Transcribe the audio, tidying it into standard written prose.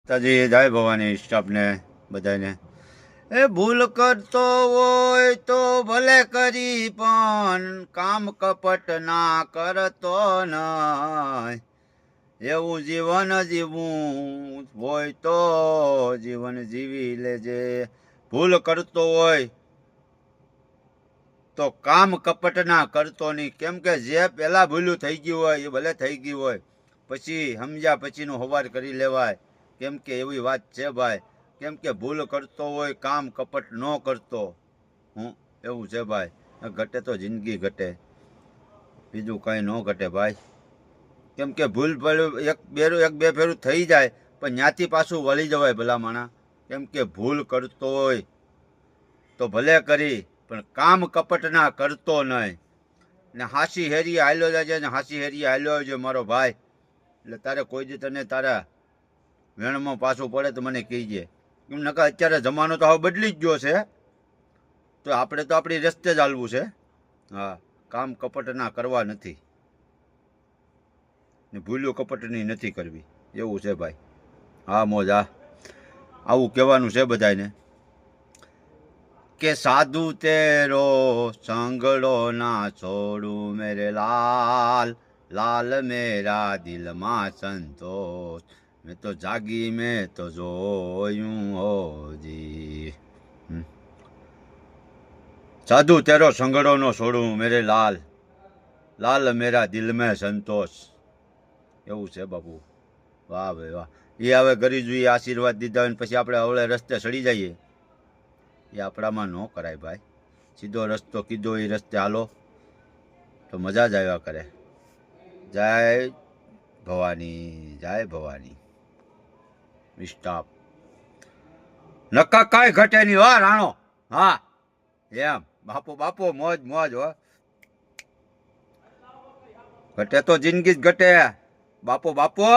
તાજી જય ભવાની સ્ટાફને બધાને. એ ભૂલ કરતો હોય તો ભલે કરી પણ કામ કપટ ના કરતો નહીં. એવું જીવન જીવવું હોય તો જીવન જીવી લેજે. ભૂલ કરતો હોય તો કામ કપટ ના કરતો નહીં. કેમ કે જે પહેલાં ભૂલું થઈ ગયું હોય એ ભલે થઈ ગયું હોય, પછી સમજ્યા પછીનું હવાર કરી લેવાય. કેમ કે એવી વાત છે ભાઈ. કેમ કે ભૂલ કરતો હોય કામ કપટ ન કરતો. હું એવું છે ભાઈ. ઘટે તો જિંદગી ઘટે, બીજું કંઈ ન ઘટે ભાઈ. કેમ કે ભૂલ એક બે ફેરું થઈ જાય પણ ત્યાંથી પાછું વળી જવાય ભલા માણા. કેમ કે ભૂલ કરતો હોય તો ભલે કરી પણ કામ કપટ ના કરતો નહીં. ને હાસી હેરી હાલ્યો જાય ને હાસી હેરી હાલ્યો છે મારો ભાઈ. એટલે તારે કોઈ દી તને તારા વેણમાં પાછું પડે તો મને કહીજે. એમ નકા અત્યારે જમાનો તો હવે બદલી જ ગયો છે. તો આપણે તો આપણી રસ્તે જ હાલવું છે. હા, કામ કપટ ના કરવા નથી ને ભૂલ્યો કપટની નથી કરવી. એવું છે ભાઈ. હા મોજ. હા, આવું કહેવાનું છે બધાને કે સાધુ તેરો સંગડો ના છોડું મેરે લાલ. લાલ મેરા દિલમાં સંતોષ મેં તો જાગી મેં તો જોયું હોજી. સાધુ તેરો સંગડો નો છોડું મેરે લાલ. લાલ મેરા દિલ મેં સંતોષ. એવું છે બાપુ. વાહ ભાઈ વાહ. એ હવે કરી જોઈએ આશીર્વાદ દીધા હોય ને પછી આપણે અવળે રસ્તે સડી જઈએ, એ આપણામાં ન કરાય ભાઈ. સીધો રસ્તો કીધો એ રસ્તે હાલો તો મજા જ આવ્યા કરે. જય ભવાની, જય ભવાની સ્ટાફ. નક્કા કાંઈ ઘટે નહીં હો રાણો. હા એમ બાપો બાપો મોજ મોજ હો. ઘટે તો જિંદગી જ ઘટે બાપો બાપો.